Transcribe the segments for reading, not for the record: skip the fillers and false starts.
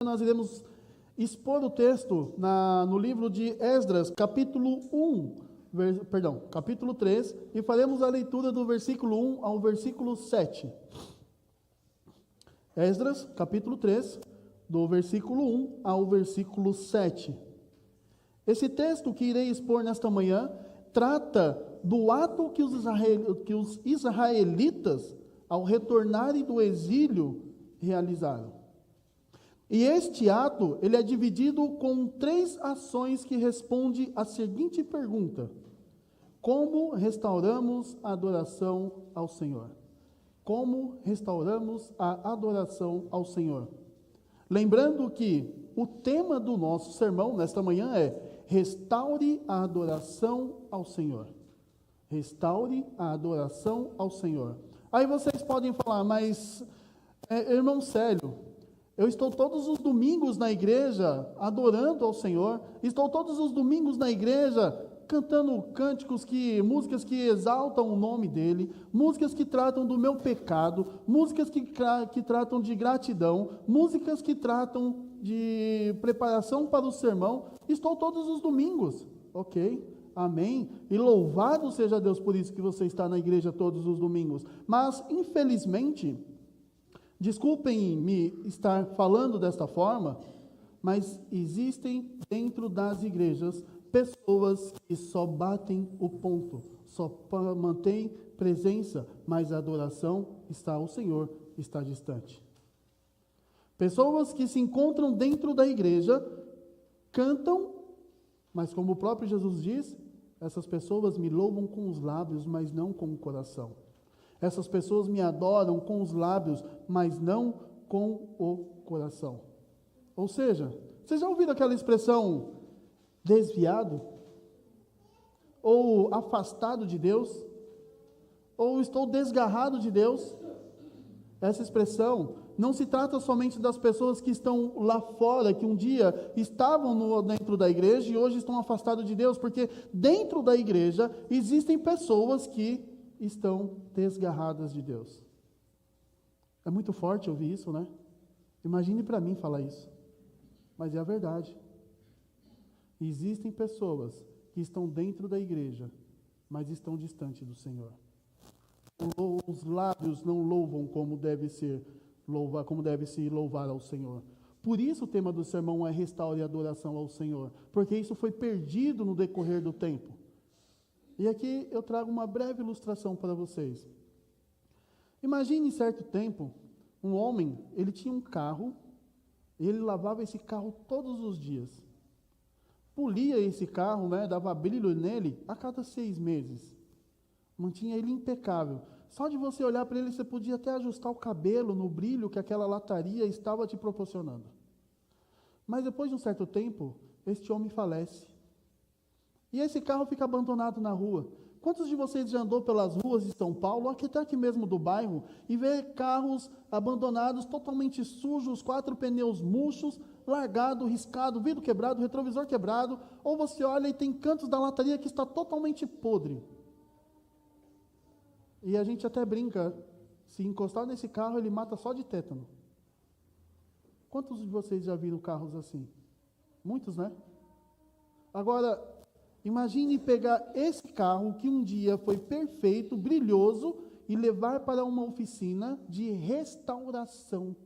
nós iremos expor o texto no livro de Esdras, capítulo 3, e faremos a leitura do versículo 1 ao versículo 7. Esdras, capítulo 3, do versículo 1 ao versículo 7. Esse texto que irei expor nesta manhã trata do ato que os israelitas, ao retornarem do exílio, realizaram. E este ato, ele é dividido com 3 ações que respondem à seguinte pergunta: como restauramos a adoração ao Senhor? Como restauramos a adoração ao Senhor? Lembrando que o tema do nosso sermão nesta manhã é: restaure a adoração ao Senhor. Restaure a adoração ao Senhor. Aí vocês podem falar, mas, irmão Célio, eu estou todos os domingos na igreja adorando ao Senhor, estou todos os domingos na igreja cantando cânticos, músicas que exaltam o nome dEle, músicas que tratam do meu pecado, músicas que tratam de gratidão, músicas que tratam de preparação para o sermão. Estou todos os domingos, ok? Amém? E louvado seja Deus por isso que você está na igreja todos os domingos. Mas, infelizmente, desculpem-me estar falando desta forma, mas existem dentro das igrejas pessoas que só batem o ponto, só mantêm presença, mas a adoração está ao Senhor, está distante. Pessoas que se encontram dentro da igreja, cantam, mas como o próprio Jesus diz, essas pessoas me louvam com os lábios, mas não com o coração. Essas pessoas me adoram com os lábios, mas não com o coração. Ou seja, vocês já ouviram aquela expressão desviado? Ou afastado de Deus? Ou estou desgarrado de Deus? Essa expressão não se trata somente das pessoas que estão lá fora, que um dia estavam dentro da igreja e hoje estão afastados de Deus, porque dentro da igreja existem pessoas que estão desgarradas de Deus. É muito forte ouvir isso, né? Imagine para mim falar isso. Mas é a verdade. Existem pessoas que estão dentro da igreja, mas estão distantes do Senhor. Os lábios não louvam como deve se louvar ao Senhor. Por isso o tema do sermão é restaure a adoração ao Senhor, porque isso foi perdido no decorrer do tempo. E aqui eu trago uma breve ilustração para vocês. Imagine, em certo tempo, um homem, ele tinha um carro, e ele lavava esse carro todos os dias. Polia esse carro, dava brilho nele a cada 6 meses. Mantinha ele impecável. Só de você olhar para ele, você podia até ajustar o cabelo no brilho que aquela lataria estava te proporcionando. Mas depois de um certo tempo, este homem falece. E esse carro fica abandonado na rua. Quantos de vocês já andou pelas ruas de São Paulo, até aqui mesmo do bairro, e vê carros abandonados, totalmente sujos, 4 pneus murchos, largado, riscado, vidro quebrado, retrovisor quebrado, ou você olha e tem cantos da lataria que está totalmente podre. E a gente até brinca, se encostar nesse carro, ele mata só de tétano. Quantos de vocês já viram carros assim? Muitos, né? Agora, imagine pegar esse carro que um dia foi perfeito, brilhoso, e levar para uma oficina de restauração.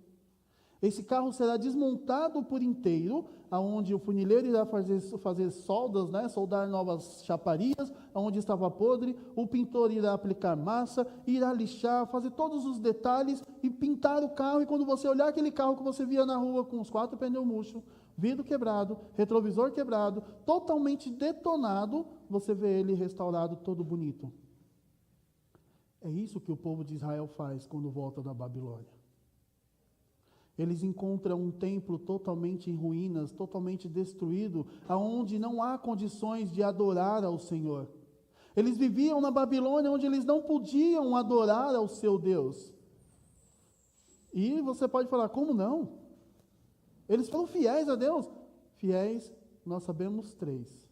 Esse carro será desmontado por inteiro, aonde o funileiro irá fazer soldas, soldar novas chaparias, aonde estava podre, o pintor irá aplicar massa, irá lixar, fazer todos os detalhes e pintar o carro, e quando você olhar aquele carro que você via na rua com os 4 pneus murchos, vidro quebrado, retrovisor quebrado, totalmente detonado, você vê ele restaurado todo bonito. É isso que o povo de Israel faz quando volta da Babilônia. Eles encontram um templo totalmente em ruínas, totalmente destruído, aonde não há condições de adorar ao Senhor. Eles viviam na Babilônia, onde eles não podiam adorar ao seu Deus. E você pode falar, como não? Eles foram fiéis a Deus. Fiéis, nós sabemos 3.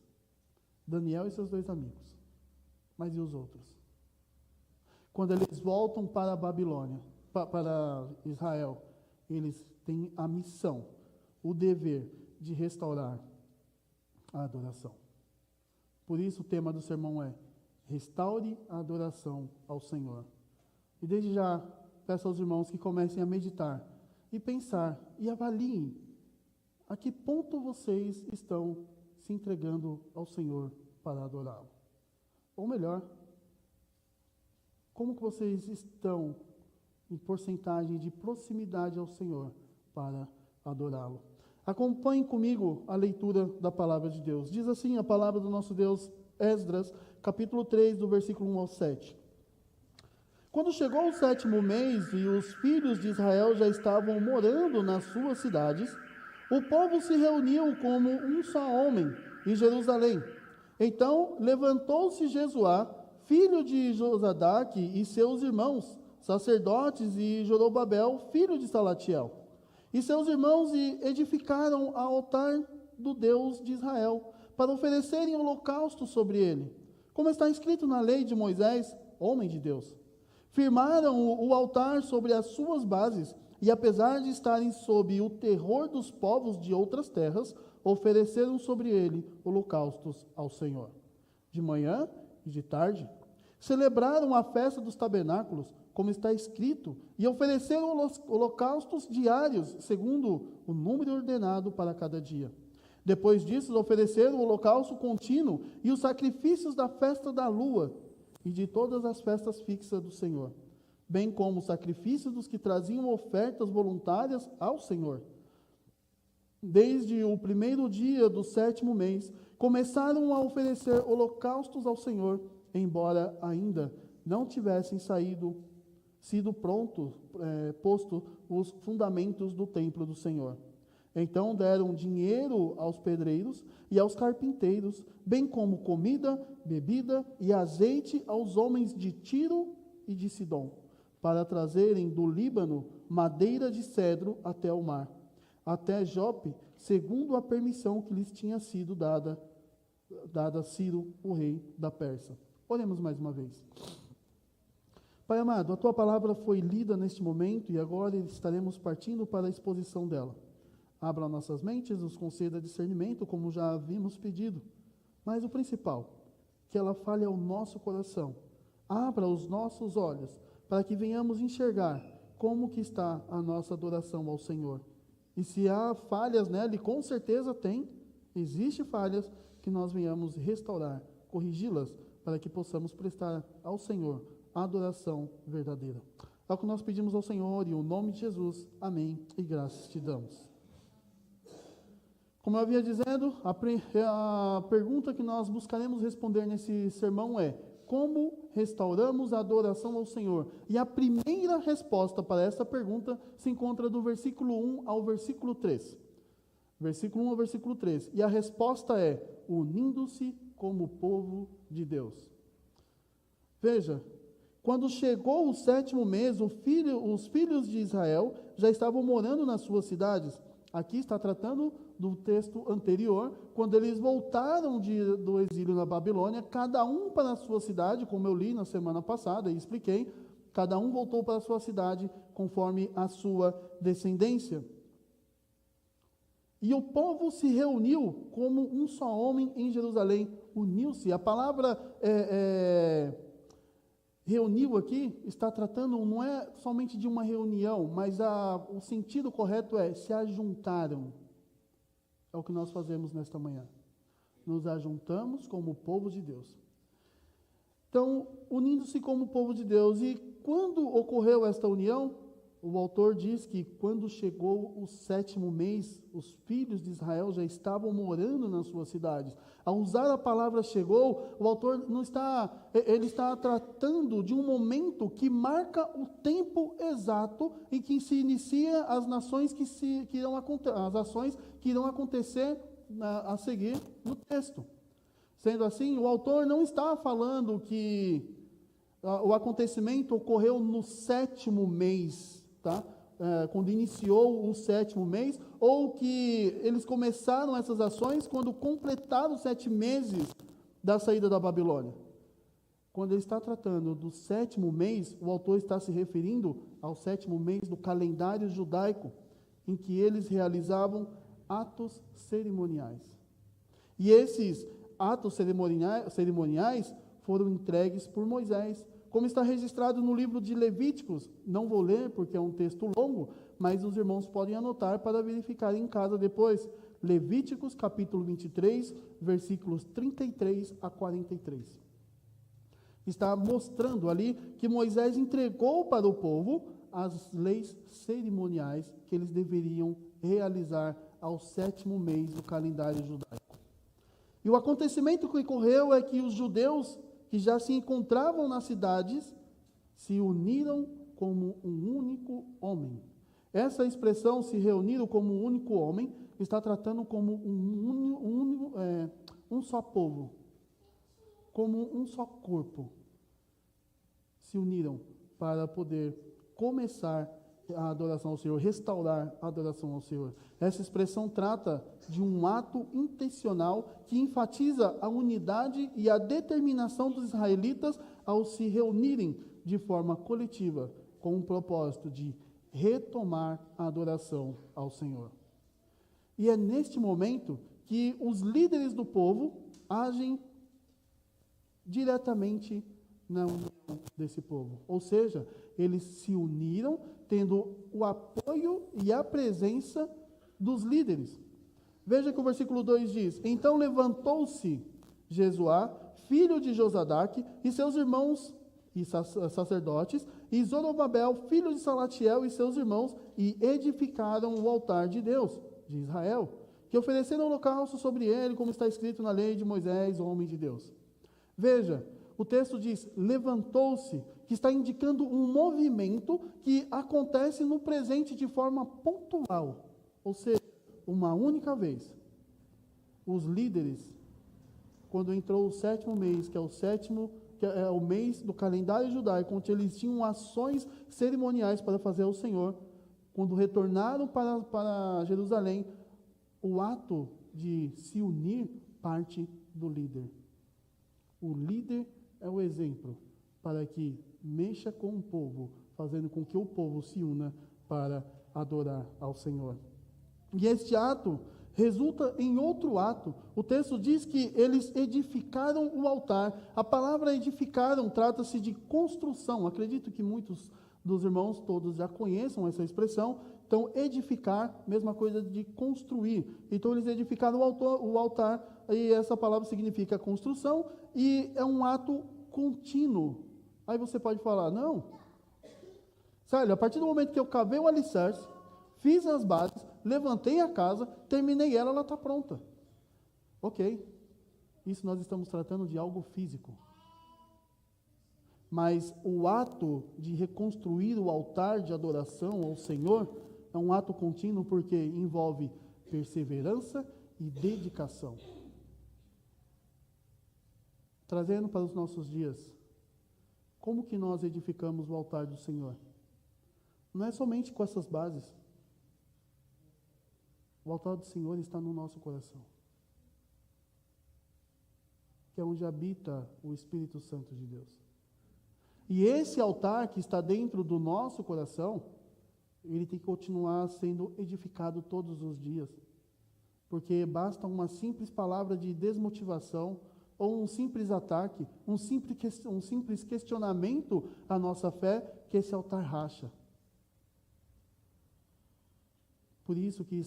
Daniel e seus 2 amigos. Mas e os outros? Quando eles voltam para a Babilônia, para Israel, eles têm a missão o dever de restaurar a adoração. Por isso o tema do sermão é: restaure a adoração ao Senhor. E desde já peço aos irmãos que comecem a meditar e pensar e avaliem a que ponto vocês estão se entregando ao Senhor para adorá-lo. Ou melhor, como que vocês estão em porcentagem de proximidade ao Senhor para adorá-lo. Acompanhem comigo a leitura da palavra de Deus. Diz assim a palavra do nosso Deus, Esdras, capítulo 3, do versículo 1 ao 7. Quando chegou o 7º mês e os filhos de Israel já estavam morando nas suas cidades, o povo se reuniu como um só homem em Jerusalém. Então levantou-se Jesuá, filho de Josadaque, e seus irmãos, sacerdotes, e Jorobabel, filho de Salatiel, e seus irmãos, e edificaram o altar do Deus de Israel, para oferecerem holocausto sobre ele, como está escrito na lei de Moisés, homem de Deus. Firmaram o altar sobre as suas bases, e apesar de estarem sob o terror dos povos de outras terras, ofereceram sobre ele holocaustos ao Senhor. De manhã e de tarde, celebraram a festa dos tabernáculos, como está escrito, e ofereceram holocaustos diários, segundo o número ordenado para cada dia. Depois disso, ofereceram o holocausto contínuo e os sacrifícios da festa da lua e de todas as festas fixas do Senhor, bem como os sacrifícios dos que traziam ofertas voluntárias ao Senhor. Desde o primeiro dia do 7º mês, começaram a oferecer holocaustos ao Senhor, embora ainda não tivessem sido posto os fundamentos do templo do Senhor. Então deram dinheiro aos pedreiros e aos carpinteiros, bem como comida, bebida e azeite aos homens de Tiro e de Sidom, para trazerem do Líbano madeira de cedro até o mar, até Jope, segundo a permissão que lhes tinha sido dada a Ciro, o rei da Pérsia. Oremos mais uma vez. Pai amado, a Tua palavra foi lida neste momento e agora estaremos partindo para a exposição dela. Abra nossas mentes, nos conceda discernimento, como já havíamos pedido. Mas o principal, que ela fale ao nosso coração. Abra os nossos olhos, para que venhamos enxergar como que está a nossa adoração ao Senhor. E se há falhas nela, e com certeza existem falhas, que nós venhamos restaurar, corrigi-las, para que possamos prestar ao Senhor a adoração verdadeira. É o que nós pedimos ao Senhor, e o nome de Jesus, amém, e graças te damos. Como eu havia dizendo, a pergunta que nós buscaremos responder nesse sermão é: como restauramos a adoração ao Senhor? E a primeira resposta para essa pergunta se encontra do versículo 1 ao versículo 3. Versículo 1 ao versículo 3. E a resposta é: unindo-se como povo de Deus. Veja, quando chegou o 7º mês, os filhos de Israel já estavam morando nas suas cidades. Aqui está tratando do texto anterior, quando eles voltaram do exílio na Babilônia, cada um para a sua cidade, como eu li na semana passada e expliquei, cada um voltou para a sua cidade conforme a sua descendência. E o povo se reuniu como um só homem em Jerusalém, uniu-se. A palavra reuniu aqui está tratando, não é somente de uma reunião, mas o sentido correto é se ajuntaram. É o que nós fazemos nesta manhã. Nos ajuntamos como povo de Deus. Então, unindo-se como povo de Deus. E quando ocorreu esta união, o autor diz que quando chegou o 7º mês, os filhos de Israel já estavam morando nas suas cidades. Ao usar a palavra chegou, o autor ele está tratando de um momento que marca o tempo exato em que se inicia as ações que irão acontecer a seguir no texto. Sendo assim, o autor não está falando que o acontecimento ocorreu no 7º mês, tá? Quando iniciou o 7º mês, ou que eles começaram essas ações quando completaram os 7 meses da saída da Babilônia. Quando ele está tratando do 7º mês, o autor está se referindo ao 7º mês do calendário judaico, em que eles realizavam atos cerimoniais. E esses atos cerimoniais foram entregues por Moisés, como está registrado no livro de Levíticos. Não vou ler porque é um texto longo, mas os irmãos podem anotar para verificar em casa depois. Levíticos capítulo 23, versículos 33 a 43. Está mostrando ali que Moisés entregou para o povo as leis cerimoniais que eles deveriam realizar ao 7º mês do calendário judaico. E o acontecimento que ocorreu é que os judeus que já se encontravam nas cidades se uniram como um único homem. Essa expressão, se reuniram como um único homem, está tratando como um só povo, como um só corpo. Se uniram para poder começar a adoração ao Senhor, restaurar a adoração ao Senhor. Essa expressão trata de um ato intencional que enfatiza a unidade e a determinação dos israelitas ao se reunirem de forma coletiva, com o propósito de retomar a adoração ao Senhor. E é neste momento que os líderes do povo agem diretamente na união desse povo. Ou seja, eles se uniram tendo o apoio e a presença dos líderes. Veja que o versículo 2 diz: Então levantou-se Jesuá, filho de Josadaque, e seus irmãos e sacerdotes, e Zorobabel, filho de Salatiel, e seus irmãos, e edificaram o altar de Deus, de Israel, que ofereceram holocausto sobre ele, como está escrito na lei de Moisés, homem de Deus. Veja, o texto diz, levantou-se, que está indicando um movimento que acontece no presente de forma pontual, ou seja, uma única vez. Os líderes, quando entrou o 7º mês, que é o mês do calendário judaico, onde eles tinham ações cerimoniais para fazer ao Senhor, quando retornaram para Jerusalém, o ato de se unir parte do líder. O líder é o exemplo para que mexa com o povo, fazendo com que o povo se una para adorar ao Senhor. E este ato resulta em outro ato. O texto diz que eles edificaram o altar. A palavra edificaram trata-se de construção. Acredito que muitos dos irmãos todos já conheçam essa expressão. Então, edificar, mesma coisa de construir. Então, eles edificaram o altar, e essa palavra significa construção, e é um ato contínuo. Aí você pode falar, não, sério, a partir do momento que eu cavei o alicerce, fiz as bases, levantei a casa, terminei ela está pronta. Ok, isso nós estamos tratando de algo físico. Mas o ato de reconstruir o altar de adoração ao Senhor é um ato contínuo porque envolve perseverança e dedicação. Trazendo para os nossos dias, como que nós edificamos o altar do Senhor? Não é somente com essas bases. O altar do Senhor está no nosso coração, que é onde habita o Espírito Santo de Deus. E esse altar que está dentro do nosso coração, ele tem que continuar sendo edificado todos os dias, porque basta uma simples palavra de desmotivação, ou um simples ataque, um simples questionamento à nossa fé, que esse altar racha. Por isso que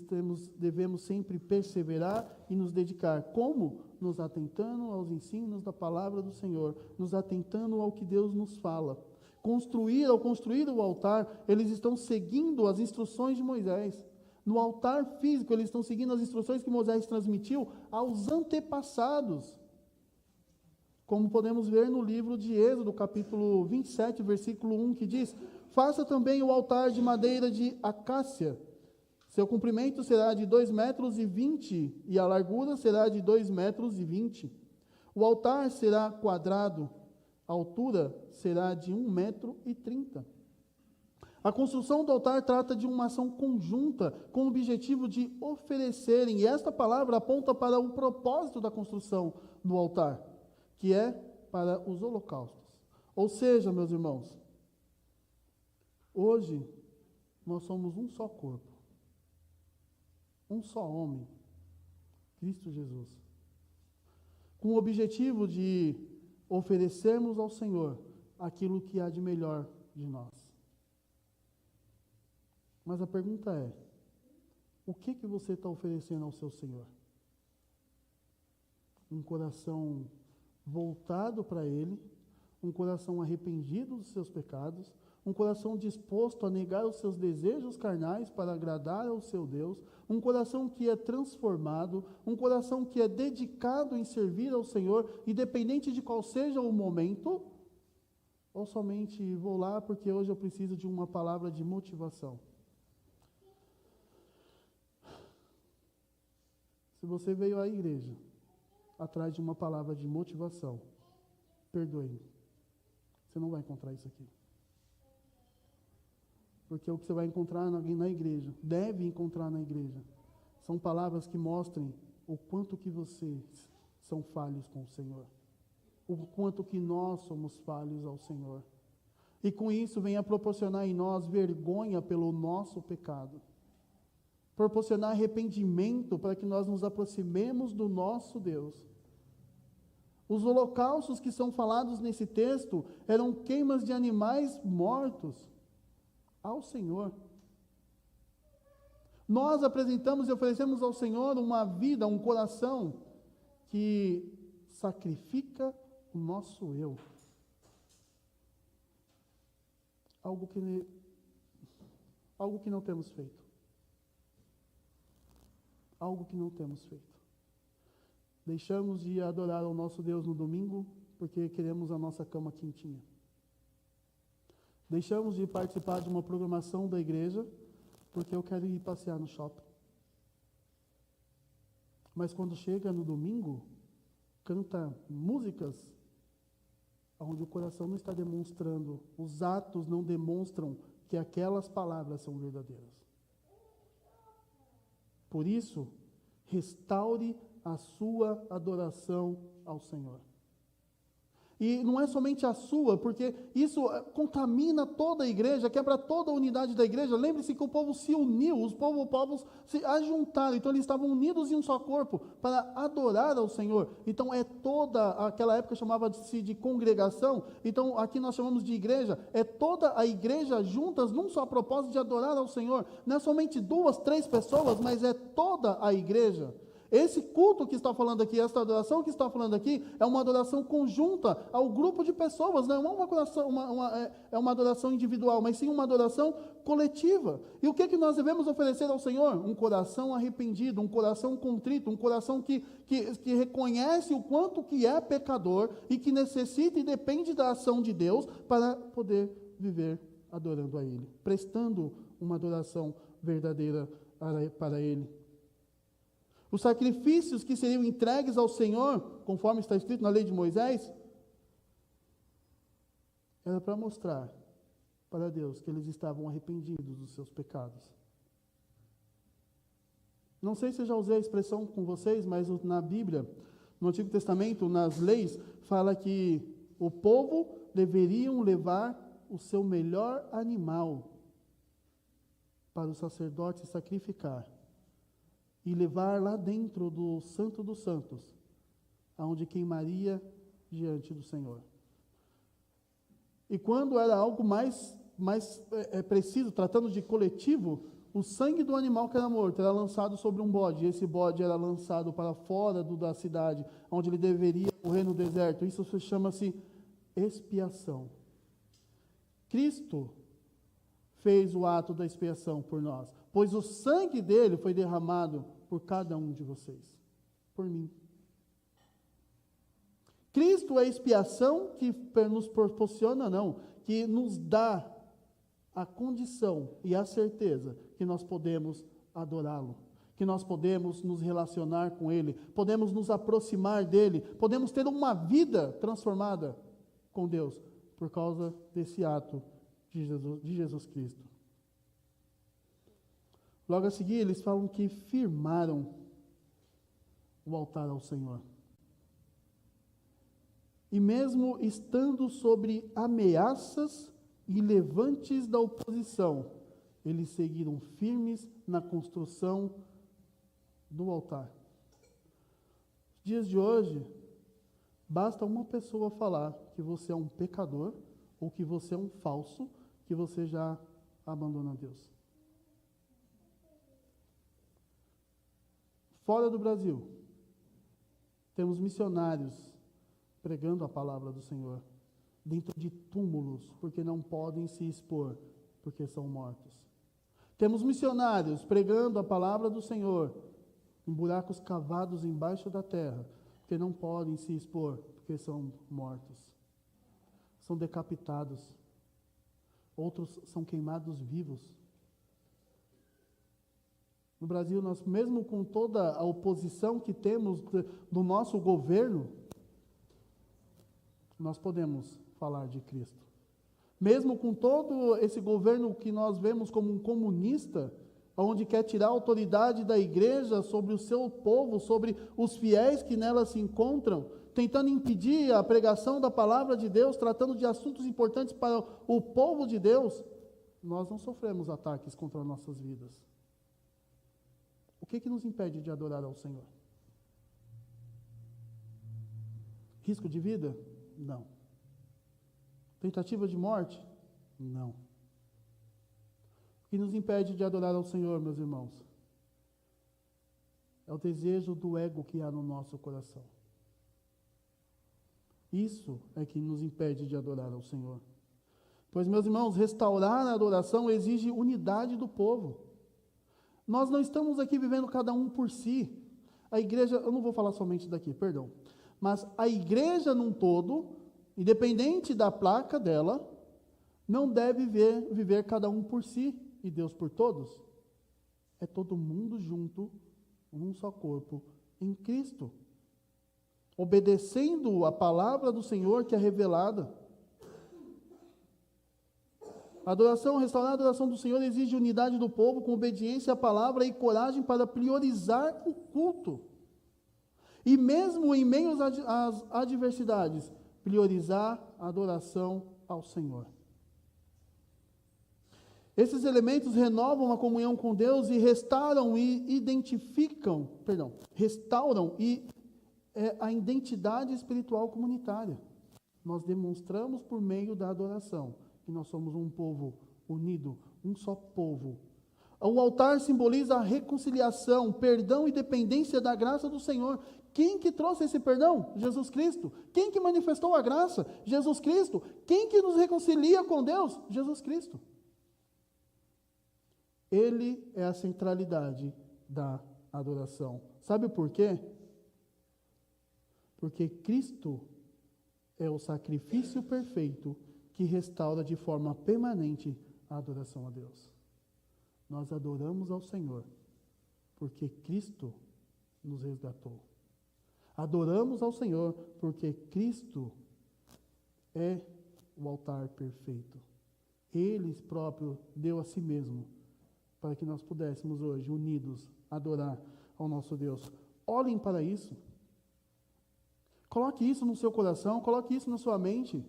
devemos sempre perseverar e nos dedicar. Como? Nos atentando aos ensinos da palavra do Senhor, nos atentando ao que Deus nos fala. Ao construir o altar, eles estão seguindo as instruções de Moisés. No altar físico, eles estão seguindo as instruções que Moisés transmitiu aos antepassados. Como podemos ver no livro de Êxodo, capítulo 27, versículo 1, que diz: Faça também o altar de madeira de acácia. Seu comprimento será de 2,20 metros e a largura será de 2,20 metros. O altar será quadrado, a altura será de 1,30 metro. A construção do altar trata de uma ação conjunta com o objetivo de oferecerem, e esta palavra aponta para o propósito da construção do altar, que é para os holocaustos. Ou seja, meus irmãos, hoje nós somos um só corpo. um só homem, Cristo Jesus, com o objetivo de oferecermos ao Senhor aquilo que há de melhor de nós. Mas a pergunta é, o que você está oferecendo ao seu Senhor? Um coração voltado para Ele, um coração arrependido dos seus pecados, um coração disposto a negar os seus desejos carnais para agradar ao seu Deus, um coração que é transformado, um coração que é dedicado em servir ao Senhor, independente de qual seja o momento, ou somente vou lá porque hoje eu preciso de uma palavra de motivação. Se você veio à igreja atrás de uma palavra de motivação, perdoe-me, você não vai encontrar isso aqui. Porque o que você vai encontrar na igreja, deve encontrar na igreja, são palavras que mostrem o quanto que vocês são falhos com o Senhor. O quanto que nós somos falhos ao Senhor. E com isso venha proporcionar em nós vergonha pelo nosso pecado. Proporcionar arrependimento para que nós nos aproximemos do nosso Deus. Os holocaustos que são falados nesse texto eram queimas de animais mortos ao Senhor. Nós apresentamos e oferecemos ao Senhor uma vida, um coração que sacrifica o nosso eu. Algo que não temos feito. Algo que não temos feito. Deixamos de adorar ao nosso Deus no domingo porque queremos a nossa cama quentinha. Deixamos de participar de uma programação da igreja porque eu quero ir passear no shopping. Mas quando chega no domingo, canta músicas onde o coração não está demonstrando, os atos não demonstram que aquelas palavras são verdadeiras. Por isso, restaure a sua adoração ao Senhor. E não é somente a sua, porque isso contamina toda a igreja, quebra toda a unidade da igreja. Lembre-se que o povo se uniu, os povos se ajuntaram, então eles estavam unidos em um só corpo para adorar ao Senhor. Então é toda, aquela época chamava-se de congregação, então aqui nós chamamos de igreja, é toda a igreja juntas num só propósito de adorar ao Senhor. Não é somente 2, 3 pessoas, mas é toda a igreja. Esse culto que está falando aqui, esta adoração que está falando aqui, é uma adoração conjunta ao grupo de pessoas, não é uma adoração individual, mas sim uma adoração coletiva. E o que nós devemos oferecer ao Senhor? Um coração arrependido, um coração contrito, um coração que reconhece o quanto que é pecador e que necessita e depende da ação de Deus para poder viver adorando a Ele, prestando uma adoração verdadeira para Ele. Os sacrifícios que seriam entregues ao Senhor, conforme está escrito na lei de Moisés, era para mostrar para Deus que eles estavam arrependidos dos seus pecados. Não sei se eu já usei a expressão com vocês, mas na Bíblia, no Antigo Testamento, nas leis, fala que o povo deveriam levar o seu melhor animal para o sacerdote sacrificar. E levar lá dentro do Santo dos Santos, aonde queimaria diante do Senhor. E quando era algo mais preciso, tratando de coletivo, o sangue do animal que era morto era lançado sobre um bode, e esse bode era lançado para fora da cidade, onde ele deveria morrer no deserto. Isso chama-se expiação. Cristo fez o ato da expiação por nós, pois o sangue dele foi derramado por cada um de vocês, por mim. Cristo é a expiação que nos proporciona, que nos dá a condição e a certeza que nós podemos adorá-lo, que nós podemos nos relacionar com Ele, podemos nos aproximar dEle, podemos ter uma vida transformada com Deus, por causa desse ato de Jesus Cristo. Logo a seguir, eles falam que firmaram o altar ao Senhor. E mesmo estando sobre ameaças e levantes da oposição, eles seguiram firmes na construção do altar. Nos dias de hoje, basta uma pessoa falar que você é um pecador ou que você é um falso, que você já abandona Deus. Fora do Brasil, temos missionários pregando a palavra do Senhor dentro de túmulos, porque não podem se expor, porque são mortos. Temos missionários pregando a palavra do Senhor em buracos cavados embaixo da terra, porque não podem se expor, porque são mortos. São decapitados. Outros são queimados vivos. No Brasil, nós, mesmo com toda a oposição que temos do nosso governo, nós podemos falar de Cristo. Mesmo com todo esse governo que nós vemos como um comunista, onde quer tirar a autoridade da igreja sobre o seu povo, sobre os fiéis que nela se encontram, tentando impedir a pregação da palavra de Deus, tratando de assuntos importantes para o povo de Deus, nós não sofremos ataques contra nossas vidas. O que nos impede de adorar ao Senhor? Risco de vida? Não. Tentativa de morte? Não. O que nos impede de adorar ao Senhor, meus irmãos? É o desejo do ego que há no nosso coração. Isso é que nos impede de adorar ao Senhor. Pois, meus irmãos, restaurar a adoração exige unidade do povo. Nós não estamos aqui vivendo cada um por si. A igreja, eu não vou falar somente daqui, perdão. Mas a igreja num todo, independente da placa dela, não deve viver cada um por si e Deus por todos. É todo mundo junto, um só corpo, em Cristo. Obedecendo a palavra do Senhor que é revelada. Restaurar a adoração do Senhor exige unidade do povo com obediência à palavra e coragem para priorizar o culto. E mesmo em meio às adversidades, priorizar a adoração ao Senhor. Esses elementos renovam a comunhão com Deus e restauram a identidade espiritual comunitária. Nós demonstramos por meio da adoração que nós somos um povo unido, um só povo. O altar simboliza a reconciliação, perdão e dependência da graça do Senhor. Quem que trouxe esse perdão? Jesus Cristo. Quem que manifestou a graça? Jesus Cristo. Quem que nos reconcilia com Deus? Jesus Cristo. Ele é a centralidade da adoração. Sabe por quê? Porque Cristo é o sacrifício perfeito que restaura de forma permanente a adoração a Deus. Nós adoramos ao Senhor, porque Cristo nos resgatou. Adoramos ao Senhor, porque Cristo é o altar perfeito. Ele próprio deu a si mesmo, para que nós pudéssemos hoje, unidos, adorar ao nosso Deus. Olhem para isso. Coloque isso no seu coração, coloque isso na sua mente.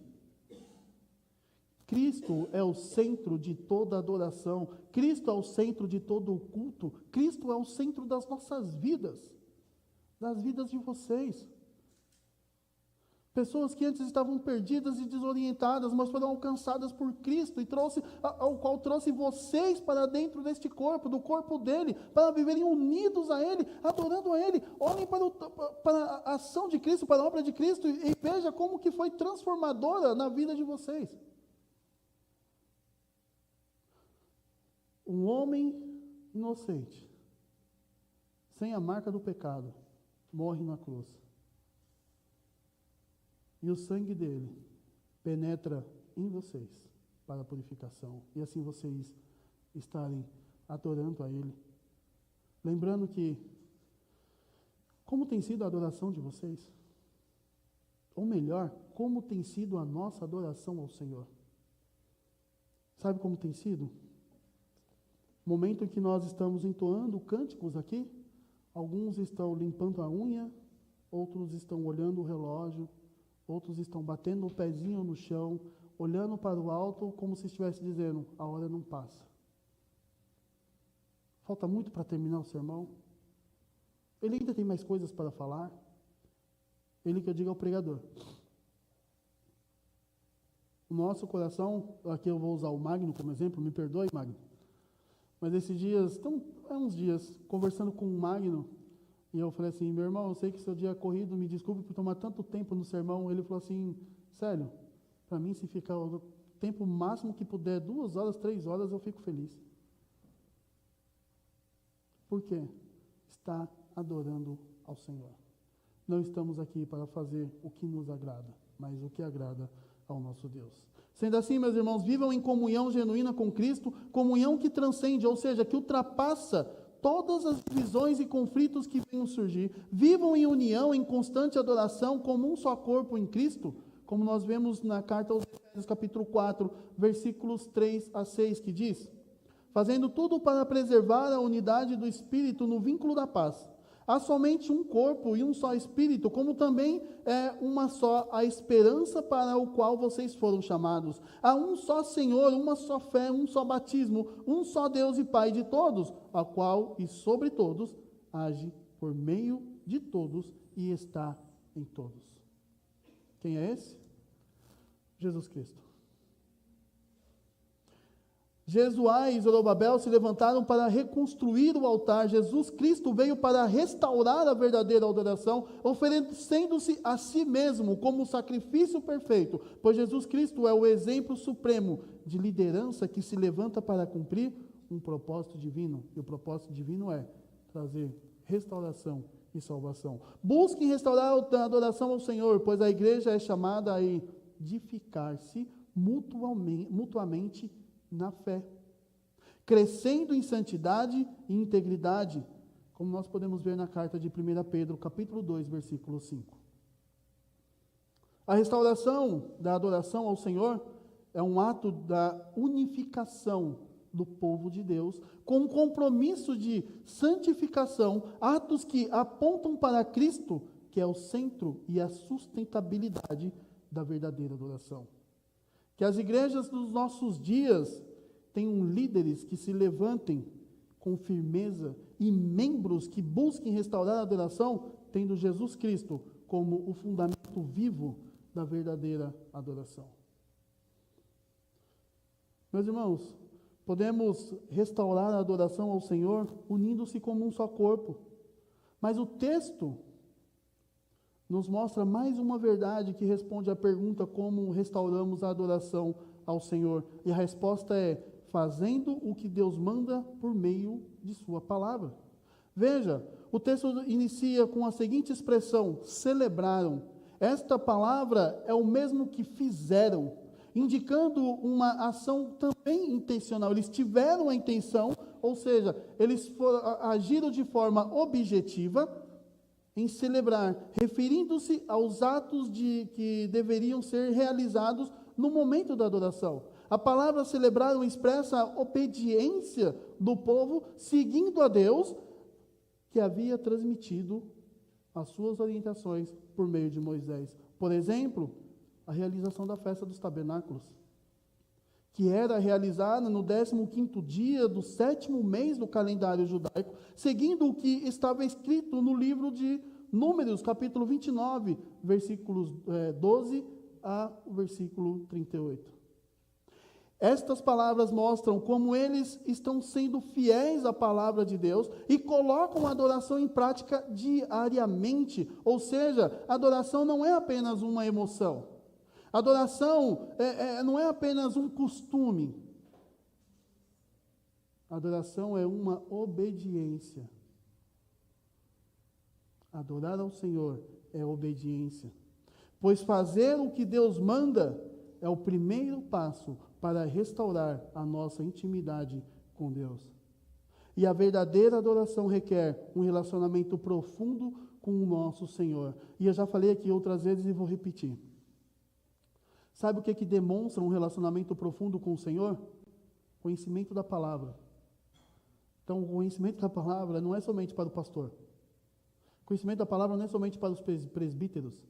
Cristo é o centro de toda adoração. Cristo é o centro de todo o culto. Cristo é o centro das nossas vidas, das vidas de vocês. Pessoas que antes estavam perdidas e desorientadas, mas foram alcançadas por Cristo, ao qual trouxe vocês para dentro deste corpo, do corpo dele, para viverem unidos a ele, adorando a ele. Olhem para a ação de Cristo, para a obra de Cristo, e veja como que foi transformadora na vida de vocês. Um homem inocente, sem a marca do pecado, morre na cruz. E o sangue dele penetra em vocês para a purificação. E assim vocês estarem adorando a ele. Lembrando que, como tem sido a adoração de vocês? Ou melhor, como tem sido a nossa adoração ao Senhor? Sabe como tem sido? Momento em que nós estamos entoando cânticos aqui, alguns estão limpando a unha, outros estão olhando o relógio, outros estão batendo o pezinho no chão, olhando para o alto, como se estivesse dizendo, a hora não passa. Falta muito para terminar o sermão. Ele ainda tem mais coisas para falar. Ele que eu digo é o pregador. O nosso coração, aqui eu vou usar o Magno como exemplo, me perdoe, Magno. Mas esses dias, uns dias, conversando com o Magno, e eu falei assim, meu irmão, eu sei que seu dia é corrido, me desculpe por tomar tanto tempo no sermão. Ele falou assim, sério, para mim se ficar o tempo máximo que puder, 2 horas, 3 horas, eu fico feliz. Por quê? Está adorando ao Senhor. Não estamos aqui para fazer o que nos agrada, mas o que agrada ao nosso Deus. Sendo assim, meus irmãos, vivam em comunhão genuína com Cristo, comunhão que transcende, ou seja, que ultrapassa todas as divisões e conflitos que venham surgir. Vivam em união, em constante adoração, como um só corpo em Cristo, como nós vemos na carta aos Efésios, capítulo 4, versículos 3 a 6, que diz: fazendo tudo para preservar a unidade do Espírito no vínculo da paz. Há somente um corpo e um só Espírito, como também é uma só a esperança para o qual vocês foram chamados. Há um só Senhor, uma só fé, um só batismo, um só Deus e Pai de todos, a qual e sobre todos age por meio de todos e está em todos. Quem é esse? Jesus Cristo. Jesuá e Zorobabel se levantaram para reconstruir o altar. Jesus Cristo veio para restaurar a verdadeira adoração, oferecendo-se a si mesmo como sacrifício perfeito, pois Jesus Cristo é o exemplo supremo de liderança que se levanta para cumprir um propósito divino. E o propósito divino é trazer restauração e salvação. Busquem restaurar a adoração ao Senhor, pois a igreja é chamada a edificar-se mutuamente na fé, crescendo em santidade e integridade, como nós podemos ver na carta de 1 Pedro, capítulo 2, versículo 5. A restauração da adoração ao Senhor é um ato da unificação do povo de Deus, com um compromisso de santificação, atos que apontam para Cristo, que é o centro e a sustentabilidade da verdadeira adoração. Que as igrejas dos nossos dias tenham líderes que se levantem com firmeza e membros que busquem restaurar a adoração, tendo Jesus Cristo como o fundamento vivo da verdadeira adoração. Meus irmãos, podemos restaurar a adoração ao Senhor unindo-se como um só corpo. Mas o texto nos mostra mais uma verdade que responde à pergunta como restauramos a adoração ao Senhor. E a resposta é: fazendo o que Deus manda por meio de sua palavra. Veja, o texto inicia com a seguinte expressão: celebraram. Esta palavra é o mesmo que fizeram, indicando uma ação também intencional. Eles tiveram a intenção, ou seja, eles agiram de forma objetiva em celebrar, referindo-se aos atos que deveriam ser realizados no momento da adoração. A palavra celebraram expressa a obediência do povo, seguindo a Deus, que havia transmitido as suas orientações por meio de Moisés. Por exemplo, a realização da festa dos tabernáculos, que era realizada no 15º dia do 7º mês do calendário judaico, seguindo o que estava escrito no livro de Números, capítulo 29, versículos 12 a versículo 38. Estas palavras mostram como eles estão sendo fiéis à palavra de Deus e colocam a adoração em prática diariamente. Ou seja, a adoração não é apenas uma emoção. A adoração não é apenas um costume. A adoração é uma obediência. Adorar ao Senhor é obediência. Pois fazer o que Deus manda é o primeiro passo para restaurar a nossa intimidade com Deus. E a verdadeira adoração requer um relacionamento profundo com o nosso Senhor. E eu já falei aqui outras vezes e vou repetir. Sabe o que demonstra um relacionamento profundo com o Senhor? Conhecimento da palavra. Então, o conhecimento da palavra não é somente para o pastor. O conhecimento da palavra não é somente para os presbíteros.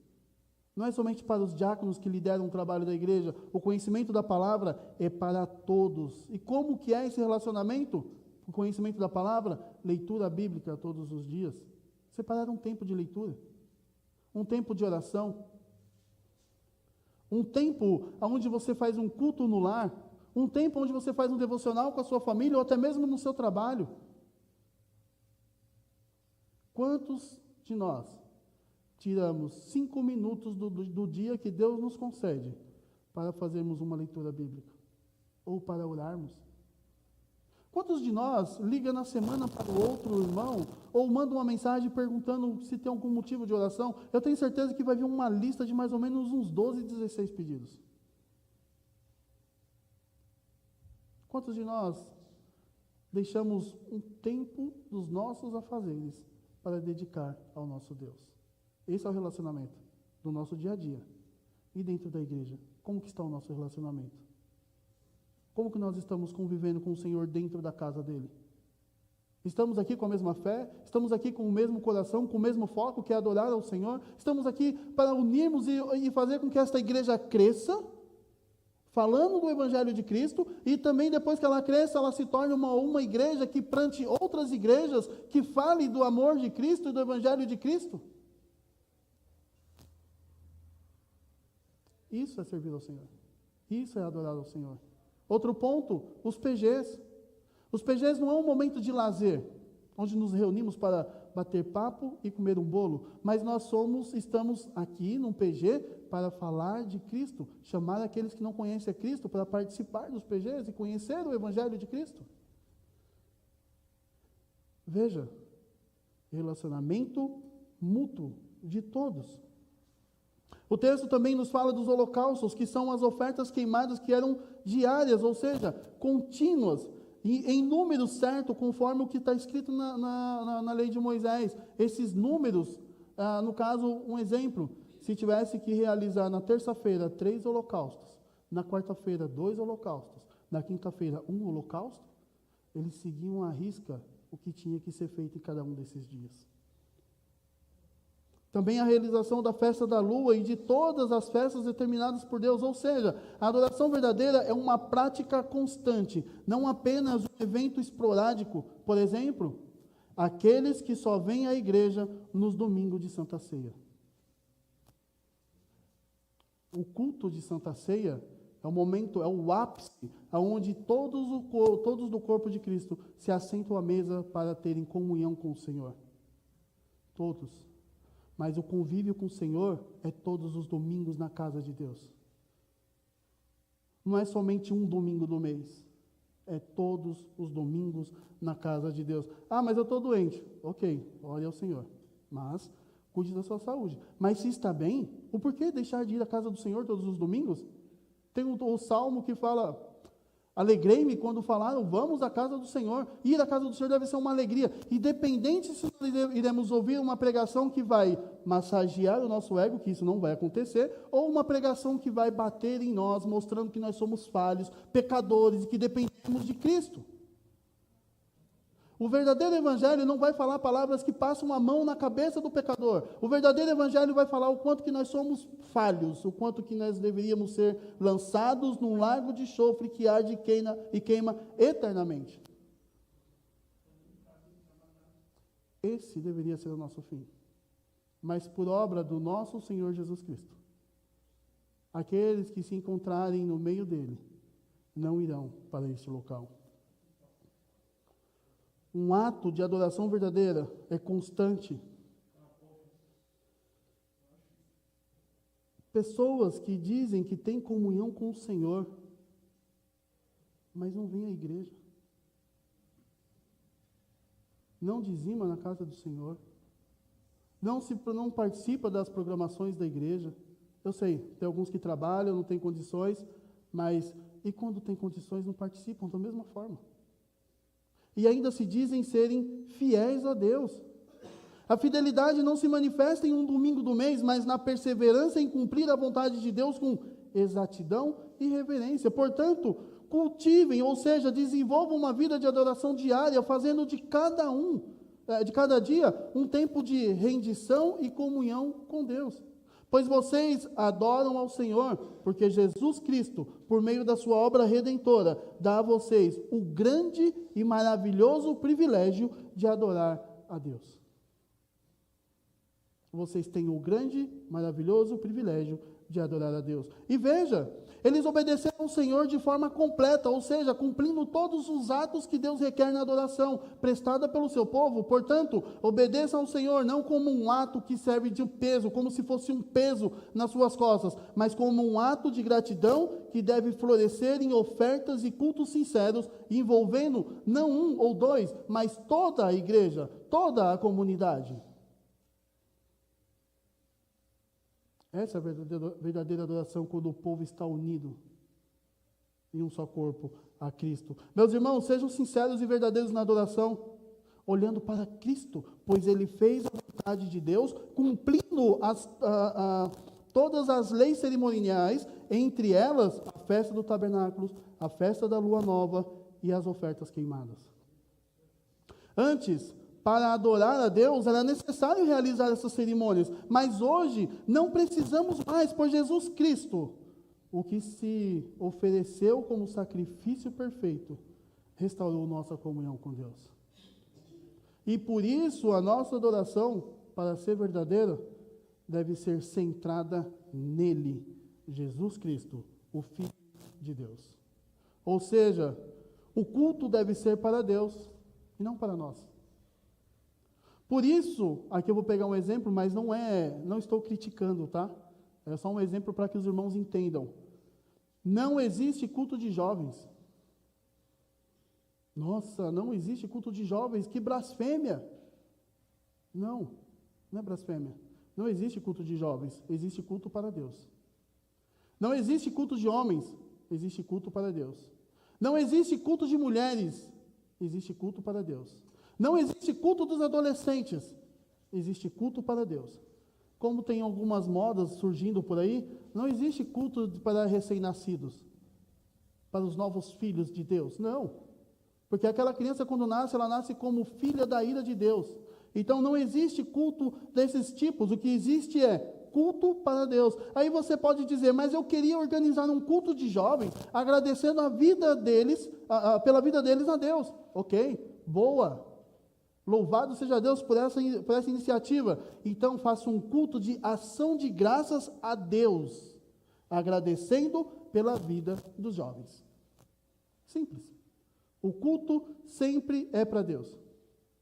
Não é somente para os diáconos que lideram o trabalho da igreja. O conhecimento da palavra é para todos. E como que é esse relacionamento? O conhecimento da palavra? Leitura bíblica todos os dias. Separar um tempo de leitura, um tempo de oração, um tempo onde você faz um culto no lar, um tempo onde você faz um devocional com a sua família ou até mesmo no seu trabalho. Quantos de nós tiramos 5 minutos do dia que Deus nos concede para fazermos uma leitura bíblica? Ou para orarmos? Quantos de nós liga na semana para o outro irmão, ou manda uma mensagem perguntando se tem algum motivo de oração? Eu tenho certeza que vai vir uma lista de mais ou menos uns 12, 16 pedidos. Quantos de nós deixamos um tempo dos nossos afazeres para dedicar ao nosso Deus? Esse é o relacionamento do nosso dia a dia. E dentro da igreja, como que está o nosso relacionamento? Como que nós estamos convivendo com o Senhor dentro da casa dele? Estamos aqui com a mesma fé? Estamos aqui com o mesmo coração, com o mesmo foco, que é adorar ao Senhor? Estamos aqui para unirmos e fazer com que esta igreja cresça, falando do Evangelho de Cristo, e também depois que ela cresça, ela se torne uma igreja que plante outras igrejas, que fale do amor de Cristo e do Evangelho de Cristo? Isso é servir ao Senhor. Isso é adorar ao Senhor. Outro ponto, os PGs. Os PGs não é um momento de lazer, onde nos reunimos para bater papo e comer um bolo, mas nós estamos aqui num PG para falar de Cristo, chamar aqueles que não conhecem a Cristo para participar dos PGs e conhecer o Evangelho de Cristo. Veja, relacionamento mútuo de todos. O texto também nos fala dos holocaustos, que são as ofertas queimadas que eram diárias, ou seja, contínuas, e em número certo, conforme o que está escrito na lei de Moisés. Esses números, no caso, um exemplo, se tivesse que realizar na terça-feira 3 holocaustos, na quarta-feira 2 holocaustos, na quinta-feira 1 holocausto, eles seguiam à risca o que tinha que ser feito em cada um desses dias. Também a realização da festa da lua e de todas as festas determinadas por Deus. Ou seja, a adoração verdadeira é uma prática constante, não apenas um evento esporádico. Por exemplo, aqueles que só vêm à igreja nos domingos de Santa Ceia. O culto de Santa Ceia é o momento, é o ápice, onde todos do corpo de Cristo se assentam à mesa para terem comunhão com o Senhor. Todos. Mas o convívio com o Senhor é todos os domingos na casa de Deus. Não é somente um domingo do mês. É todos os domingos na casa de Deus. Ah, mas eu estou doente. Ok, ore ao Senhor. Mas cuide da sua saúde. Mas se está bem, o porquê deixar de ir à casa do Senhor todos os domingos? Tem o Salmo que fala: alegrei-me quando falaram, vamos à casa do Senhor. Ir à casa do Senhor deve ser uma alegria. Independente se iremos ouvir uma pregação que vai massagear o nosso ego, que isso não vai acontecer, ou uma pregação que vai bater em nós, mostrando que nós somos falhos, pecadores e que dependemos de Cristo. O verdadeiro evangelho não vai falar palavras que passam a mão na cabeça do pecador. O verdadeiro evangelho vai falar o quanto que nós somos falhos, o quanto que nós deveríamos ser lançados num lago de enxofre que arde e queima eternamente. Esse deveria ser o nosso fim. Mas por obra do nosso Senhor Jesus Cristo, aqueles que se encontrarem no meio dele não irão para este local. Um ato de adoração verdadeira é constante. Pessoas que dizem que têm comunhão com o Senhor, mas não vêm à igreja. Não dizima na casa do Senhor. Não participa das programações da igreja. Eu sei, tem alguns que trabalham, não têm condições, mas e quando tem condições não participam da mesma forma. E ainda se dizem serem fiéis a Deus. A fidelidade não se manifesta em um domingo do mês, mas na perseverança em cumprir a vontade de Deus com exatidão e reverência. Portanto, cultivem, ou seja, desenvolvam uma vida de adoração diária, fazendo de cada dia, um tempo de rendição e comunhão com Deus. Pois vocês adoram ao Senhor, porque Jesus Cristo, por meio da sua obra redentora, dá a vocês o grande e maravilhoso privilégio de adorar a Deus. vocês têm o grande, maravilhoso privilégio de adorar a Deus. E veja, eles obedeceram ao Senhor de forma completa, ou seja, cumprindo todos os atos que Deus requer na adoração prestada pelo seu povo. Portanto, obedeçam ao Senhor não como um ato que serve de peso, como se fosse um peso nas suas costas, mas como um ato de gratidão que deve florescer em ofertas e cultos sinceros, envolvendo não um ou dois, mas toda a igreja, toda a comunidade. Essa é a verdadeira adoração, quando o povo está unido em um só corpo a Cristo. Meus irmãos, sejam sinceros e verdadeiros na adoração, olhando para Cristo, pois Ele fez a vontade de Deus, cumprindo todas as leis cerimoniais, entre elas a festa do tabernáculo, a festa da lua nova e as ofertas queimadas. Antes, para adorar a Deus, era necessário realizar essas cerimônias, mas hoje não precisamos mais, por Jesus Cristo, o que se ofereceu como sacrifício perfeito, restaurou nossa comunhão com Deus. E por isso a nossa adoração, para ser verdadeira, deve ser centrada nele, Jesus Cristo, o Filho de Deus. Ou seja, o culto deve ser para Deus e não para nós. Por isso, aqui eu vou pegar um exemplo, mas não estou criticando, tá? É só um exemplo para que os irmãos entendam. Não existe culto de jovens. Nossa, não existe culto de jovens, que blasfêmia! Não é blasfêmia. Não existe culto de jovens, existe culto para Deus. Não existe culto de homens, existe culto para Deus. Não existe culto de mulheres, existe culto para Deus. Não existe culto dos adolescentes, existe culto para Deus. Como tem algumas modas surgindo por aí, não existe culto para recém-nascidos, para os novos filhos de Deus, não. Porque aquela criança, quando nasce, ela nasce como filha da ira de Deus. Então não existe culto desses tipos, o que existe é culto para Deus. Aí você pode dizer, mas eu queria organizar um culto de jovens, agradecendo a vida deles, pela vida deles a Deus. Ok, boa. Louvado seja Deus por essa iniciativa. Então faça um culto de ação de graças a Deus, agradecendo pela vida dos jovens. Simples. O culto sempre é para Deus.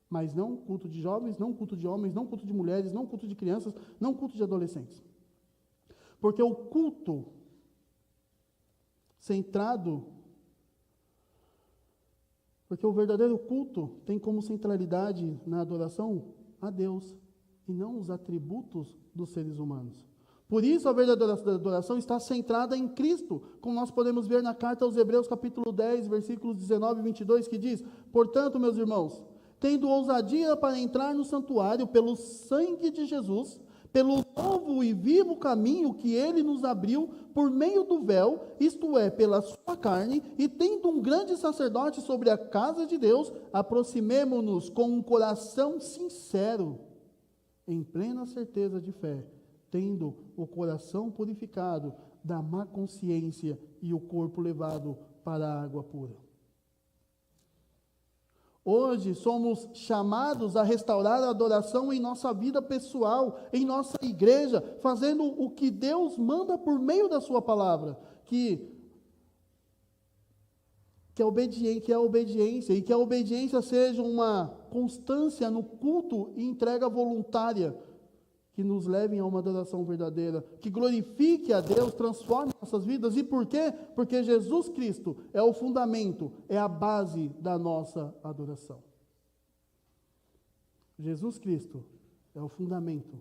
Mas não culto de jovens, não culto de homens, não culto de mulheres, não culto de crianças, não culto de adolescentes. Porque o culto centrado, porque o verdadeiro culto tem como centralidade na adoração a Deus e não os atributos dos seres humanos. Por isso a verdadeira adoração está centrada em Cristo, como nós podemos ver na carta aos Hebreus capítulo 10, versículos 19 e 22, que diz: portanto, meus irmãos, tendo ousadia para entrar no santuário pelo sangue de Jesus, pelo novo e vivo caminho que Ele nos abriu por meio do véu, isto é, pela sua carne, e tendo um grande sacerdote sobre a casa de Deus, aproximemo-nos com um coração sincero, em plena certeza de fé, tendo o coração purificado da má consciência e o corpo levado para a água pura. Hoje somos chamados a restaurar a adoração em nossa vida pessoal, em nossa igreja, fazendo o que Deus manda por meio da sua palavra, que é a obediência, e que a obediência seja uma constância no culto e entrega voluntária, que nos levem a uma adoração verdadeira, que glorifique a Deus, transforme nossas vidas. E por quê? Porque Jesus Cristo é o fundamento, é a base da nossa adoração. Jesus Cristo é o fundamento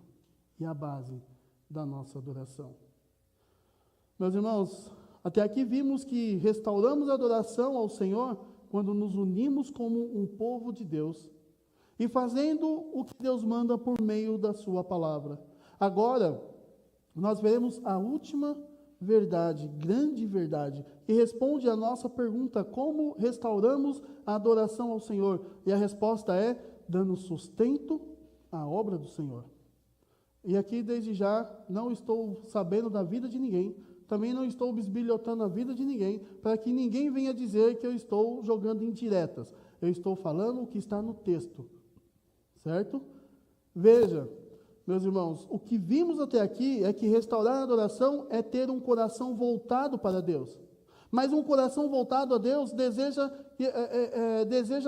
e a base da nossa adoração. Meus irmãos, até aqui vimos que restauramos a adoração ao Senhor quando nos unimos como um povo de Deus, e fazendo o que Deus manda por meio da sua palavra. Agora, nós veremos a última verdade, grande verdade, que responde à nossa pergunta: como restauramos a adoração ao Senhor? E a resposta é: dando sustento à obra do Senhor. E aqui, desde já, não estou sabendo da vida de ninguém, também não estou bisbilhotando a vida de ninguém, para que ninguém venha dizer que eu estou jogando indiretas. Eu estou falando o que está no texto. Certo? Veja, meus irmãos, o que vimos até aqui é que restaurar a adoração é ter um coração voltado para Deus. Mas um coração voltado a Deus deseja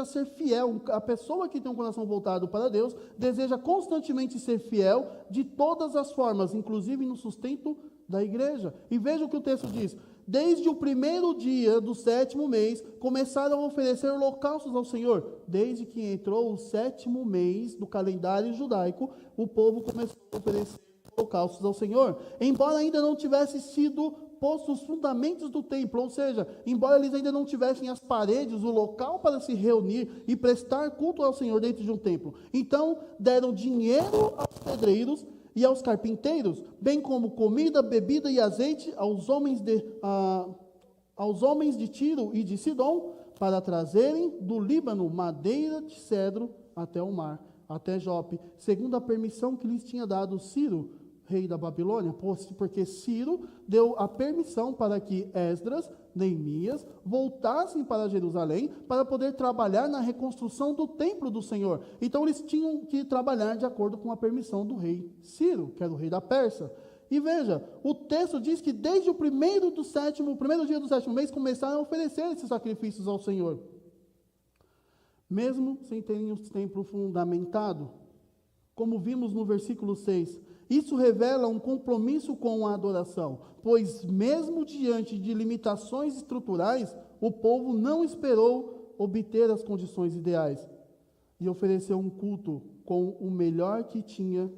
ser fiel. A pessoa que tem um coração voltado para Deus deseja constantemente ser fiel de todas as formas, inclusive no sustento da igreja. E veja o que o texto diz: desde o primeiro dia do 7º mês, começaram a oferecer holocaustos ao Senhor. Desde que entrou o 7º mês do calendário judaico, o povo começou a oferecer holocaustos ao Senhor. Embora ainda não tivesse sido postos os fundamentos do templo, ou seja, embora eles ainda não tivessem as paredes, o local para se reunir e prestar culto ao Senhor dentro de um templo. Então, deram dinheiro aos pedreiros e aos carpinteiros, bem como comida, bebida e azeite aos homens de Tiro e de Sidom, para trazerem do Líbano madeira de cedro até o mar, até Jope, segundo a permissão que lhes tinha dado Ciro, rei da Babilônia, porque Ciro deu a permissão para que Esdras, Neemias, voltassem para Jerusalém para poder trabalhar na reconstrução do templo do Senhor. Então eles tinham que trabalhar de acordo com a permissão do rei Ciro, que era o rei da Pérsia. E veja, o texto diz que desde o primeiro dia do 7º mês começaram a oferecer esses sacrifícios ao Senhor. Mesmo sem terem o templo fundamentado, como vimos no versículo 6, isso revela um compromisso com a adoração, pois mesmo diante de limitações estruturais, o povo não esperou obter as condições ideais e ofereceu um culto com o melhor que tinha,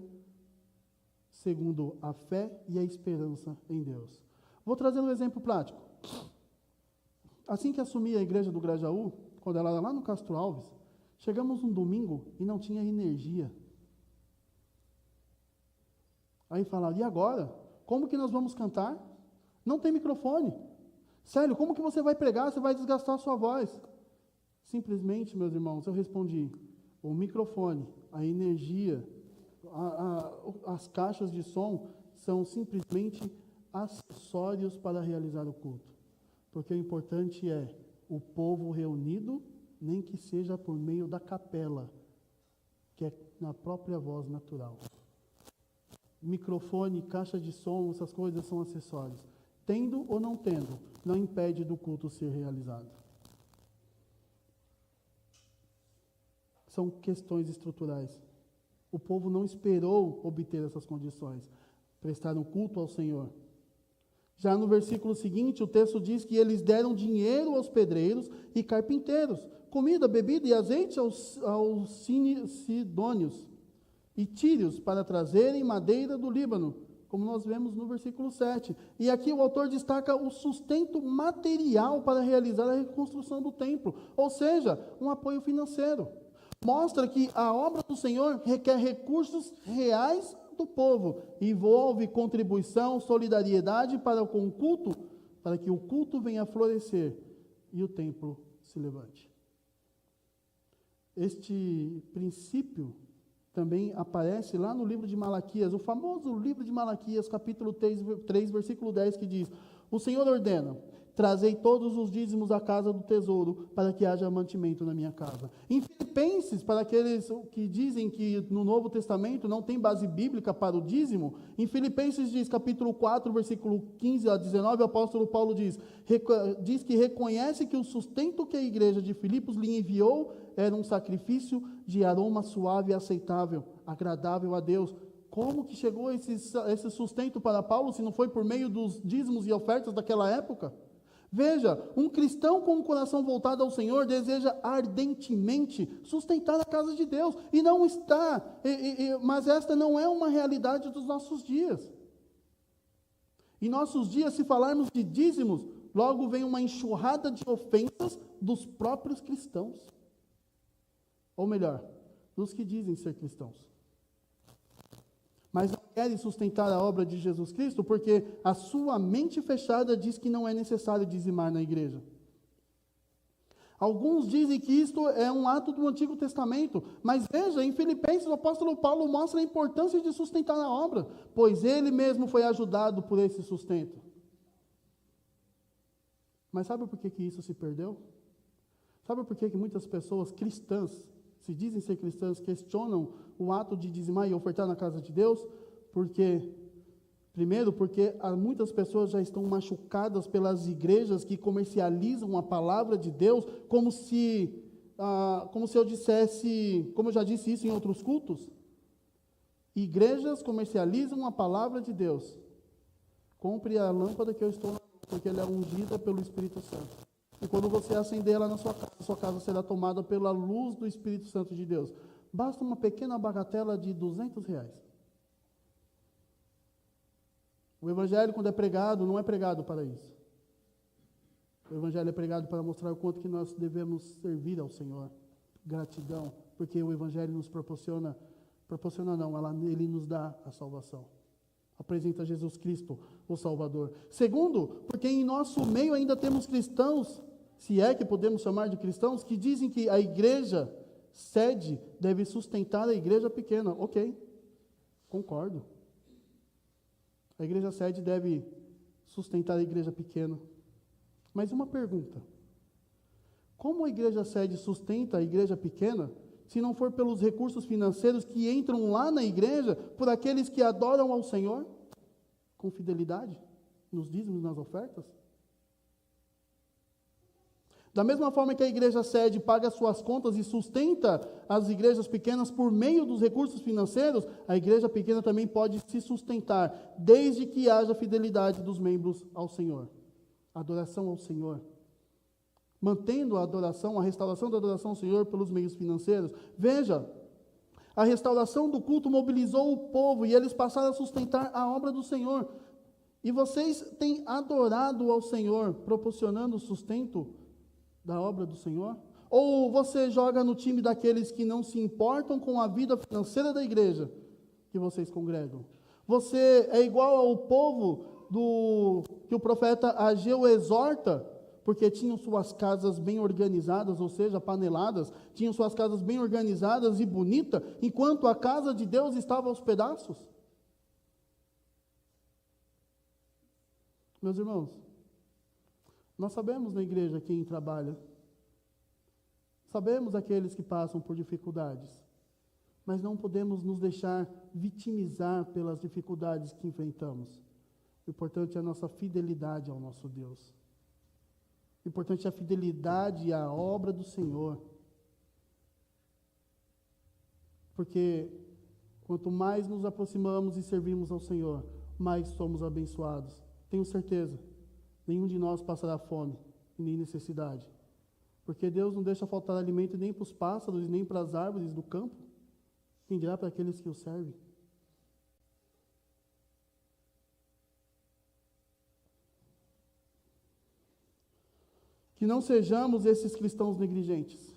segundo a fé e a esperança em Deus. Vou trazer um exemplo prático. Assim que assumi a igreja do Grajaú, quando ela era lá no Castro Alves, chegamos um domingo e não tinha energia. Aí falaram: e agora? Como que nós vamos cantar? Não tem microfone. Sério, como que você vai pregar? Você vai desgastar a sua voz. Simplesmente, meus irmãos, eu respondi: o microfone, a energia, as caixas de som são simplesmente acessórios para realizar o culto. Porque o importante é o povo reunido, nem que seja por meio da capela, que é na própria voz natural. Microfone, caixa de som, essas coisas são acessórios. Tendo ou não tendo, não impede do culto ser realizado. São questões estruturais. O povo não esperou obter essas condições. Prestaram culto ao Senhor. Já no versículo seguinte, o texto diz que eles deram dinheiro aos pedreiros e carpinteiros, comida, bebida e azeite aos sidônios e tírios para trazerem madeira do Líbano, como nós vemos no versículo 7. E aqui o autor destaca o sustento material para realizar a reconstrução do templo, ou seja, um apoio financeiro. Mostra que a obra do Senhor requer recursos reais do povo, envolve contribuição, solidariedade com o culto, para que o culto venha a florescer e o templo se levante. Este princípio também aparece lá no livro de Malaquias, o famoso livro de Malaquias, capítulo 3, versículo 10, que diz: o Senhor ordena: trazei todos os dízimos à casa do tesouro, para que haja mantimento na minha casa. Em Filipenses, para aqueles que dizem que no Novo Testamento não tem base bíblica para o dízimo, em Filipenses diz, capítulo 4, versículo 15 a 19, o apóstolo Paulo diz que reconhece que o sustento que a igreja de Filipos lhe enviou era um sacrifício de aroma suave e aceitável, agradável a Deus. Como que chegou esse sustento para Paulo, se não foi por meio dos dízimos e ofertas daquela época? Veja, um cristão com o coração voltado ao Senhor deseja ardentemente sustentar a casa de Deus, e não está, mas esta não é uma realidade dos nossos dias. Em nossos dias, se falarmos de dízimos, logo vem uma enxurrada de ofensas dos próprios cristãos. Ou melhor, dos que dizem ser cristãos. Mas não querem sustentar a obra de Jesus Cristo porque a sua mente fechada diz que não é necessário dizimar na igreja. Alguns dizem que isto é um ato do Antigo Testamento, mas veja, em Filipenses o apóstolo Paulo mostra a importância de sustentar a obra, pois ele mesmo foi ajudado por esse sustento. Mas sabe por que isso se perdeu? Sabe por que muitas pessoas cristãs se dizem ser cristãs, questionam o ato de dizimar e ofertar na casa de Deus, porque, primeiro, porque muitas pessoas já estão machucadas pelas igrejas que comercializam a palavra de Deus, como se eu dissesse, como eu já disse isso em outros cultos, igrejas comercializam a palavra de Deus. Compre a lâmpada que eu estou, porque ela é ungida pelo Espírito Santo. E quando você acender ela na sua casa será tomada pela luz do Espírito Santo de Deus. Basta uma pequena bagatela de R$200. O Evangelho, quando é pregado, não é pregado para isso. O Evangelho é pregado para mostrar o quanto que nós devemos servir ao Senhor. Gratidão, porque o Evangelho nos ele nos dá a salvação. Apresenta Jesus Cristo, o Salvador. Segundo, porque em nosso meio ainda temos cristãos, se é que podemos chamar de cristãos, que dizem que a igreja sede deve sustentar a igreja pequena. Ok, concordo. A igreja sede deve sustentar a igreja pequena. Mas uma pergunta: como a igreja sede sustenta a igreja pequena, se não for pelos recursos financeiros que entram lá na igreja, por aqueles que adoram ao Senhor, com fidelidade, nos dízimos, nas ofertas? Da mesma forma que a igreja sede paga suas contas e sustenta as igrejas pequenas por meio dos recursos financeiros, a igreja pequena também pode se sustentar, desde que haja fidelidade dos membros ao Senhor. Adoração ao Senhor. Mantendo a adoração, a restauração da adoração ao Senhor pelos meios financeiros. Veja, a restauração do culto mobilizou o povo e eles passaram a sustentar a obra do Senhor. E vocês têm adorado ao Senhor, proporcionando o sustento da obra do Senhor? Ou você joga no time daqueles que não se importam com a vida financeira da igreja que vocês congregam? Você é igual ao povo que o profeta Ageu exorta, porque tinham suas casas bem organizadas, ou seja, paneladas, tinham suas casas bem organizadas e bonitas, enquanto a casa de Deus estava aos pedaços? Meus irmãos, nós sabemos na igreja quem trabalha, sabemos aqueles que passam por dificuldades, mas não podemos nos deixar vitimizar pelas dificuldades que enfrentamos. O importante é a nossa fidelidade ao nosso Deus. O importante é a fidelidade à obra do Senhor. Porque quanto mais nos aproximamos e servimos ao Senhor, mais somos abençoados. Tenho certeza, nenhum de nós passará fome e nem necessidade. Porque Deus não deixa faltar alimento nem para os pássaros, nem para as árvores do campo. Quem dirá para aqueles que o servem? Que não sejamos esses cristãos negligentes.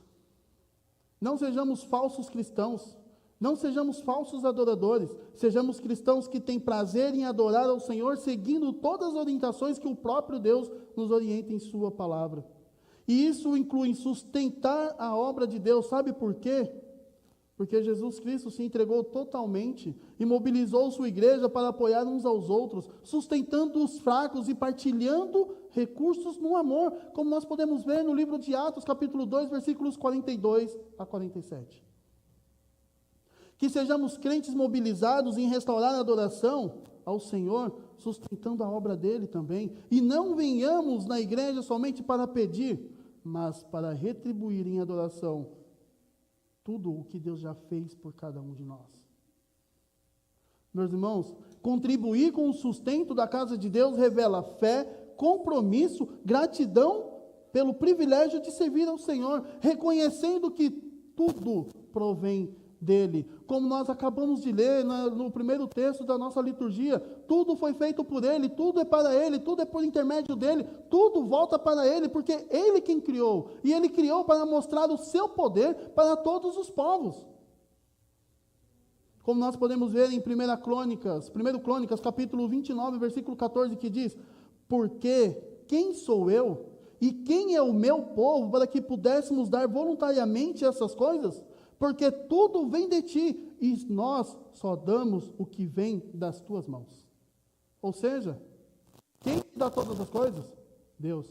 Não sejamos falsos cristãos. Não sejamos falsos adoradores. Sejamos cristãos que têm prazer em adorar ao Senhor, seguindo todas as orientações que o próprio Deus nos orienta em sua palavra. E isso inclui sustentar a obra de Deus. Sabe por quê? Porque Jesus Cristo se entregou totalmente e mobilizou sua igreja para apoiar uns aos outros, sustentando os fracos e partilhando recursos no amor, como nós podemos ver no livro de Atos, capítulo 2, versículos 42 a 47. Que sejamos crentes mobilizados em restaurar a adoração ao Senhor, sustentando a obra dele também, e não venhamos na igreja somente para pedir, mas para retribuir em adoração tudo o que Deus já fez por cada um de nós. Meus irmãos, contribuir com o sustento da casa de Deus revela fé, compromisso, gratidão pelo privilégio de servir ao Senhor, reconhecendo que tudo provém dele. Como nós acabamos de ler no primeiro texto da nossa liturgia, tudo foi feito por ele, tudo é para ele, tudo é por intermédio dele, tudo volta para ele, porque ele quem criou, e ele criou para mostrar o seu poder para todos os povos. Como nós podemos ver em 1 Crônicas, capítulo 29, versículo 14, que diz: porque quem sou eu e quem é o meu povo para que pudéssemos dar voluntariamente essas coisas? Porque tudo vem de ti, e nós só damos o que vem das tuas mãos. Ou seja, quem dá todas as coisas? Deus.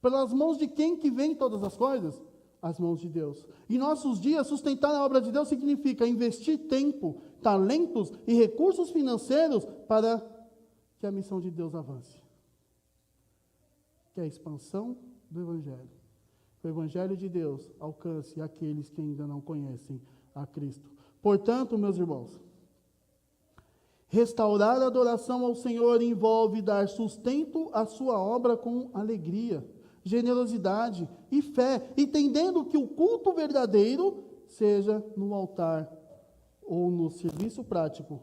Pelas mãos de quem que vem todas as coisas? as mãos de Deus. Em nossos dias, sustentar a obra de Deus significa investir tempo, talentos e recursos financeiros para que a missão de Deus avance. Que é a expansão do Evangelho. O Evangelho de Deus alcance aqueles que ainda não conhecem a Cristo. Portanto, meus irmãos, restaurar a adoração ao Senhor envolve dar sustento à sua obra com alegria, generosidade e fé, entendendo que o culto verdadeiro, seja no altar ou no serviço prático,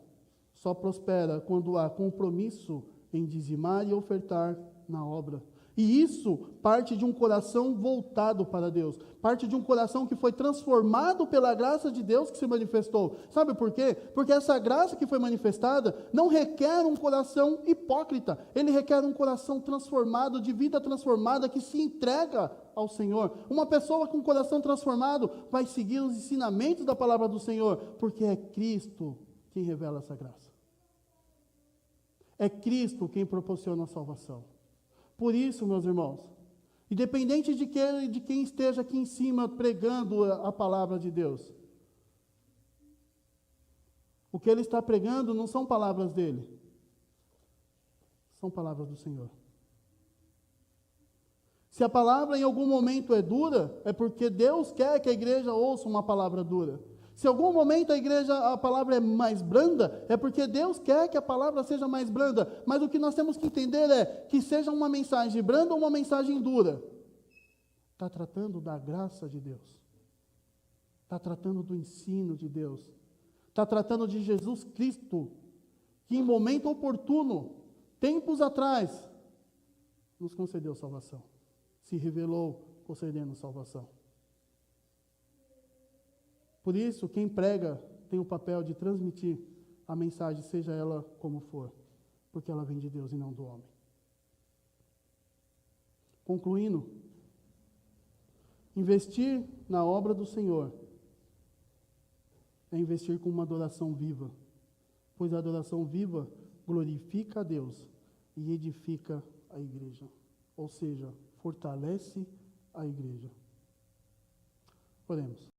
só prospera quando há compromisso em dizimar e ofertar na obra. E isso parte de um coração voltado para Deus, parte de um coração que foi transformado pela graça de Deus que se manifestou. Sabe por quê? Porque essa graça que foi manifestada não requer um coração hipócrita, ele requer um coração transformado, de vida transformada, que se entrega ao Senhor. Uma pessoa com o coração transformado vai seguir os ensinamentos da palavra do Senhor, porque é Cristo quem revela essa graça. É Cristo quem proporciona a salvação. Por isso, meus irmãos, independente de quem esteja aqui em cima pregando a palavra de Deus, o que ele está pregando não são palavras dele, são palavras do Senhor. Se a palavra em algum momento é dura, é porque Deus quer que a igreja ouça uma palavra dura. Se em algum momento a palavra é mais branda, é porque Deus quer que a palavra seja mais branda. Mas o que nós temos que entender é que seja uma mensagem branda ou uma mensagem dura, está tratando da graça de Deus, está tratando do ensino de Deus, está tratando de Jesus Cristo, que em momento oportuno, tempos atrás, nos concedeu salvação, se revelou concedendo salvação. Por isso, quem prega tem o papel de transmitir a mensagem, seja ela como for, porque ela vem de Deus e não do homem. Concluindo, investir na obra do Senhor é investir com uma adoração viva, pois a adoração viva glorifica a Deus e edifica a igreja, ou seja, fortalece a igreja. Oremos.